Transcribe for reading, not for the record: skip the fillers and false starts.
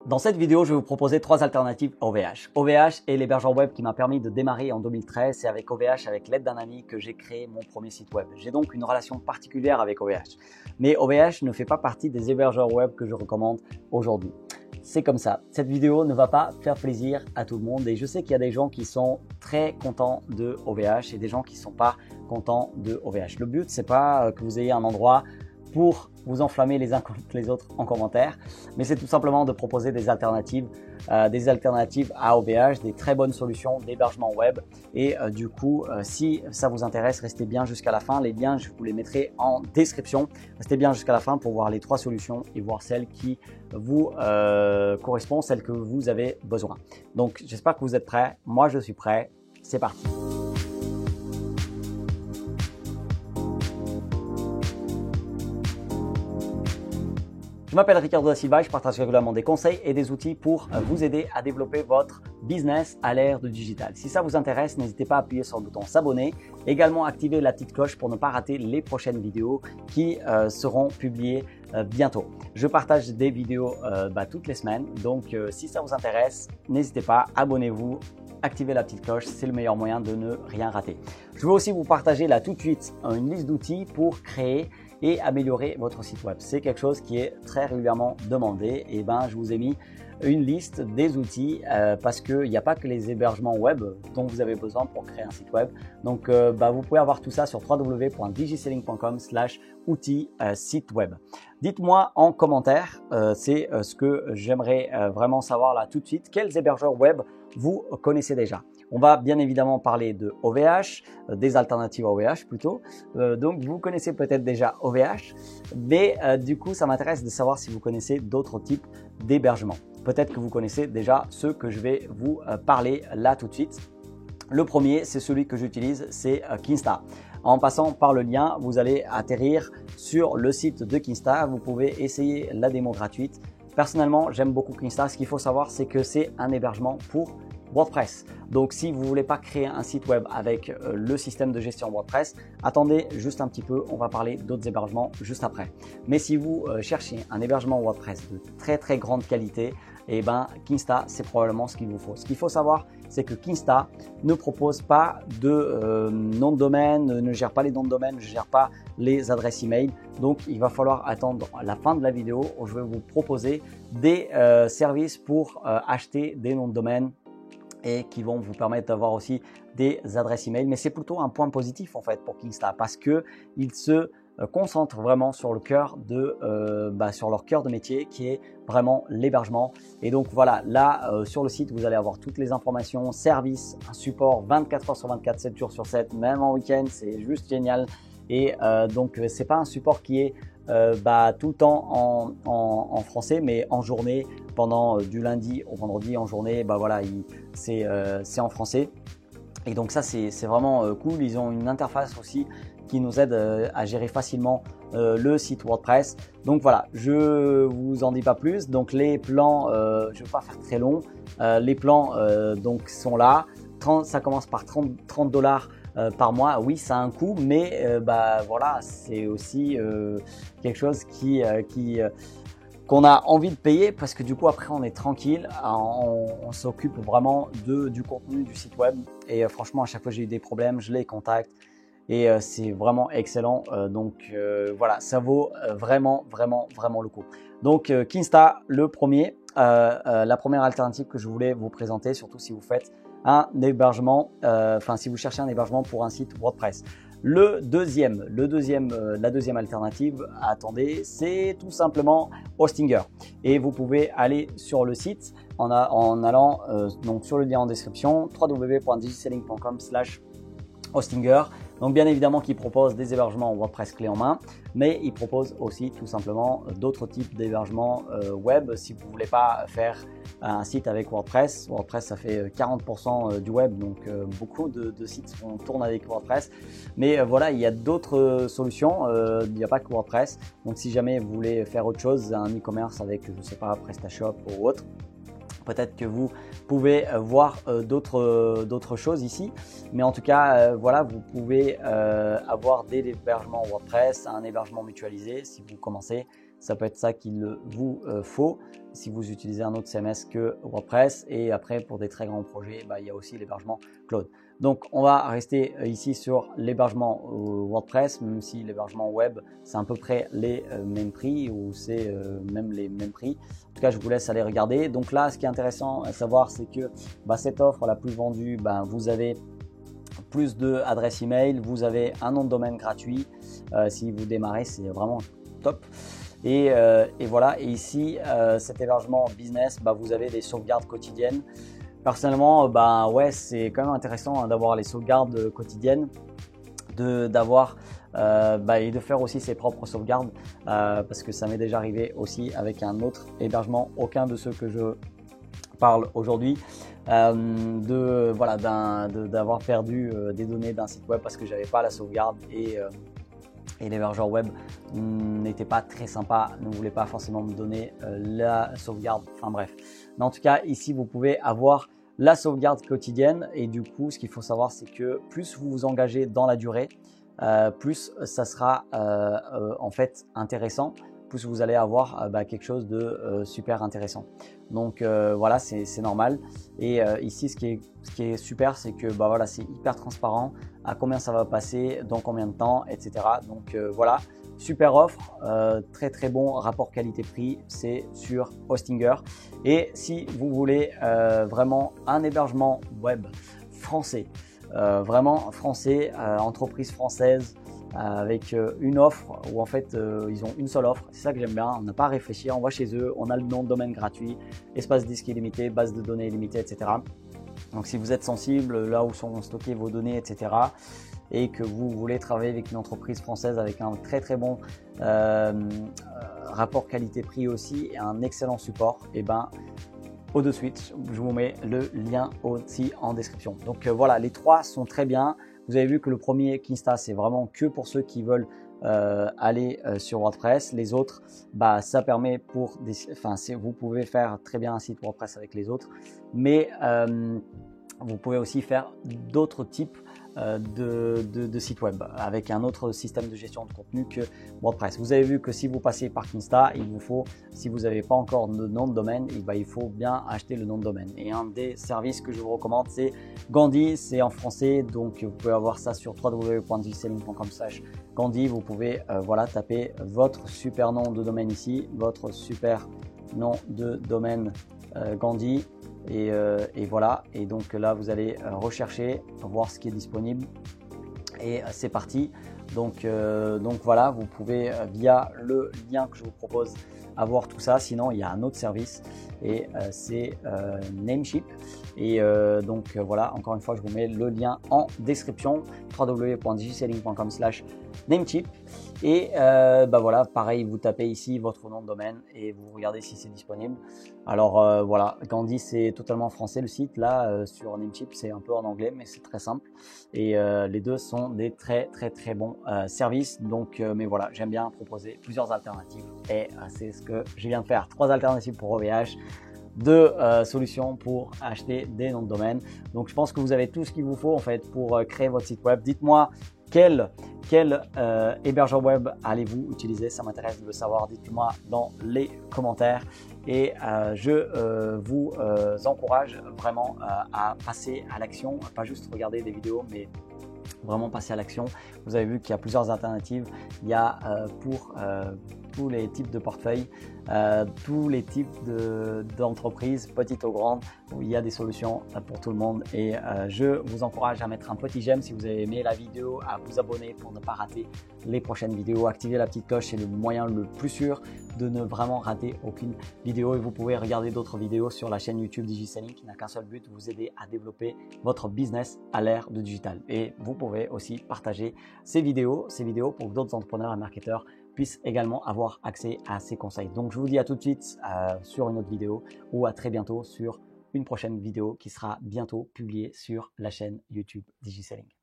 Dans cette vidéo, je vais vous proposer 3 alternatives OVH. OVH est l'hébergeur web qui m'a permis de démarrer en 2013. C'est avec OVH, avec l'aide d'un ami, que j'ai créé mon premier site web. J'ai donc une relation particulière avec OVH. Mais OVH ne fait pas partie des hébergeurs web que je recommande aujourd'hui. C'est comme ça. Cette vidéo ne va pas faire plaisir à tout le monde et je sais qu'il y a des gens qui sont très contents de OVH et des gens qui ne sont pas contents de OVH. Le but, c'est pas que vous ayez un endroit pour vous enflammer les uns contre les autres en commentaire, mais c'est tout simplement de proposer des alternatives à OVH, des très bonnes solutions d'hébergement web. Et du coup, si ça vous intéresse, restez bien jusqu'à la fin. Les liens, je vous les mettrai en description. Restez bien jusqu'à la fin pour voir les 3 solutions et voir celle qui vous correspond, celle que vous avez besoin. Donc, j'espère que vous êtes prêts. Moi, je suis prêt. C'est parti. Je m'appelle Ricardo da Silva et je partage régulièrement des conseils et des outils pour vous aider à développer votre business à l'ère du digital. Si ça vous intéresse, n'hésitez pas à appuyer sur le bouton s'abonner. Également, activez la petite cloche pour ne pas rater les prochaines vidéos qui seront publiées bientôt. Je partage des vidéos toutes les semaines. Donc, si ça vous intéresse, n'hésitez pas, abonnez-vous. Activez la petite cloche, c'est le meilleur moyen de ne rien rater. Je veux aussi vous partager là tout de suite une liste d'outils pour créer et améliorer votre site web. C'est quelque chose qui est très régulièrement demandé et je vous ai mis une liste des outils parce qu'il n'y a pas que les hébergements web dont vous avez besoin pour créer un site web. Donc vous pouvez avoir tout ça sur www.digiselling.com/outils site web. Dites-moi en commentaire, c'est ce que j'aimerais vraiment savoir là tout de suite, quels hébergeurs web vous connaissez déjà. On va bien évidemment parler de OVH, des alternatives à OVH plutôt. Donc, vous connaissez peut-être déjà OVH, mais du coup, ça m'intéresse de savoir si vous connaissez d'autres types d'hébergements. Peut-être que vous connaissez déjà ceux que je vais vous parler là tout de suite. Le premier, c'est celui que j'utilise, c'est Kinsta. En passant par le lien, vous allez atterrir sur le site de Kinsta. Vous pouvez essayer la démo gratuite. Personnellement, j'aime beaucoup Kinsta. Ce qu'il faut savoir, c'est que c'est un hébergement pour WordPress. Donc, si vous ne voulez pas créer un site web avec le système de gestion WordPress, attendez juste un petit peu, on va parler d'autres hébergements juste après. Mais si vous cherchez un hébergement WordPress de très très grande qualité, Kinsta, c'est probablement ce qu'il vous faut. Ce qu'il faut savoir, c'est que Kinsta ne propose pas de nom de domaine, ne gère pas les noms de domaine, ne gère pas les adresses email. Donc, il va falloir attendre la fin de la vidéo où je vais vous proposer des services pour acheter des noms de domaine et qui vont vous permettre d'avoir aussi des adresses email. Mais c'est plutôt un point positif en fait pour Kinsta parce que ils se concentrent vraiment sur le cœur de sur leur cœur de métier qui est vraiment l'hébergement. Et donc voilà, là sur le site, vous allez avoir toutes les informations, services, un support 24 heures sur 24, 7 jours sur 7, même en week-end, c'est juste génial. Et donc c'est pas un support qui est tout le temps en français, mais en journée, pendant du lundi au vendredi en journée, c'est en français. Et donc ça c'est vraiment cool. Ils ont une interface aussi qui nous aide à gérer facilement le site WordPress. Donc voilà, je vous en dis pas plus. Donc les plans, je ne vais pas faire très long. Les plans donc sont là. Ça commence par 30 $ par mois. Oui, ça a un coût, mais c'est aussi quelque chose qu'on a envie de payer parce que du coup après on est tranquille, on s'occupe vraiment du contenu du site web et franchement à chaque fois j'ai eu des problèmes, je les contacte et c'est vraiment excellent. Voilà, ça vaut vraiment le coup. Donc Kinsta, le premier, la première alternative que je voulais vous présenter, surtout si vous faites un hébergement, si vous cherchez un hébergement pour un site WordPress. La deuxième alternative, attendez, c'est tout simplement Hostinger. Et vous pouvez aller sur le site en allant donc sur le lien en description, www.digiselling.com/Hostinger. Donc bien évidemment qu'il propose des hébergements WordPress clé en main, mais il propose aussi tout simplement d'autres types d'hébergements web. Si vous ne voulez pas faire un site avec WordPress, ça fait 40% du web, donc beaucoup de sites tournent avec WordPress. Mais voilà, il y a d'autres solutions, il n'y a pas que WordPress. Donc si jamais vous voulez faire autre chose, un e-commerce avec, je ne sais pas, PrestaShop ou autre, peut-être que vous pouvez voir d'autres choses ici, mais en tout cas, voilà, vous pouvez avoir des hébergements WordPress, un hébergement mutualisé si vous commencez. ça peut être ça qu'il vous faut si vous utilisez un autre CMS que WordPress. Et après, pour des très grands projets, il y a aussi l'hébergement cloud. Donc, on va rester ici sur l'hébergement WordPress, même si l'hébergement web, c'est à peu près les mêmes prix ou c'est même les mêmes prix. En tout cas, je vous laisse aller regarder. Donc là, ce qui est intéressant à savoir, c'est que cette offre la plus vendue, vous avez plus d'adresses email, vous avez un nom de domaine gratuit. Si vous démarrez, c'est vraiment top. Et voilà. Et ici, cet hébergement business, vous avez des sauvegardes quotidiennes. Personnellement, ouais, c'est quand même intéressant d'avoir les sauvegardes quotidiennes, d'avoir et de faire aussi ses propres sauvegardes, parce que ça m'est déjà arrivé aussi avec un autre hébergement, aucun de ceux que je parle aujourd'hui, d'avoir perdu des données d'un site web parce que j'avais pas la sauvegarde et l'hébergeur web n'était pas très sympa, ne voulait pas forcément me donner la sauvegarde. Enfin bref. Mais en tout cas, ici, vous pouvez avoir la sauvegarde quotidienne et du coup, ce qu'il faut savoir, c'est que plus vous vous engagez dans la durée, plus ça sera en fait intéressant, plus vous allez avoir quelque chose de super intéressant. Donc voilà, c'est normal. Et ici, ce qui est super, c'est que voilà, c'est hyper transparent à combien ça va passer, dans combien de temps, etc. Donc voilà, super offre, très très bon rapport qualité-prix, c'est sur Hostinger. Et si vous voulez vraiment un hébergement web français, vraiment français, entreprise française, avec une offre où en fait ils ont une seule offre, c'est ça que j'aime bien, on n'a pas à réfléchir, on va chez eux, on a le nom de domaine gratuit, espace disque illimité, base de données illimitée, etc. Donc si vous êtes sensible là où sont stockées vos données, etc. et que vous voulez travailler avec une entreprise française avec un très très bon rapport qualité-prix aussi et un excellent support, et au de suite, je vous mets le lien aussi en description. Donc voilà, les trois sont très bien. Vous avez vu que le premier Kinsta, c'est vraiment que pour ceux qui veulent aller sur WordPress. Les autres, ça permet vous pouvez faire très bien un site WordPress avec les autres, mais vous pouvez aussi faire d'autres types de sites web avec un autre système de gestion de contenu que WordPress. Vous avez vu que si vous passez par Kinsta, il vous faut, si vous n'avez pas encore de nom de domaine, il faut bien acheter le nom de domaine. Et un des services que je vous recommande, c'est Gandhi, c'est en français, donc vous pouvez avoir ça sur www.digiselling.com/Gandhi. Vous pouvez taper votre super nom de domaine ici, votre super nom de domaine Gandhi. Et voilà, et donc là vous allez rechercher, voir ce qui est disponible et c'est parti. Donc voilà, vous pouvez via le lien que je vous propose avoir tout ça. Sinon il y a un autre service et c'est Namecheap. Et donc voilà, encore une fois je vous mets le lien en description, www.digiselling.com/Namecheap. Et voilà, pareil, vous tapez ici votre nom de domaine et vous regardez si c'est disponible. Alors voilà, Gandhi c'est totalement français le site, là sur Namecheap c'est un peu en anglais mais c'est très simple. Et les deux sont des très très très bons services. Donc mais voilà, j'aime bien proposer plusieurs alternatives et c'est ce que je viens de faire. 3 alternatives pour OVH, 2 solutions pour acheter des noms de domaine. Donc je pense que vous avez tout ce qu'il vous faut en fait pour créer votre site web. Dites-moi quel hébergeur web allez-vous utiliser, ça m'intéresse de le savoir, dites-moi dans les commentaires. Et je vous encourage vraiment à passer à l'action, pas juste regarder des vidéos, mais vraiment passer à l'action. Vous avez vu qu'il y a plusieurs alternatives. Il y a pour tous les types de portefeuilles, tous les types d'entreprises, petites ou grandes, où il y a des solutions pour tout le monde. Et je vous encourage à mettre un petit j'aime si vous avez aimé la vidéo, à vous abonner pour ne pas rater les prochaines vidéos. Activez la petite cloche, c'est le moyen le plus sûr de ne vraiment rater aucune vidéo. Et vous pouvez regarder d'autres vidéos sur la chaîne YouTube Digiselling qui n'a qu'un seul but, vous aider à développer votre business à l'ère du digital. Et vous pouvez aussi partager ces vidéos pour que d'autres entrepreneurs et marketeurs puissent également avoir accès à ces conseils. Donc je vous dis à tout de suite sur une autre vidéo ou à très bientôt sur une prochaine vidéo qui sera bientôt publiée sur la chaîne YouTube Digiselling.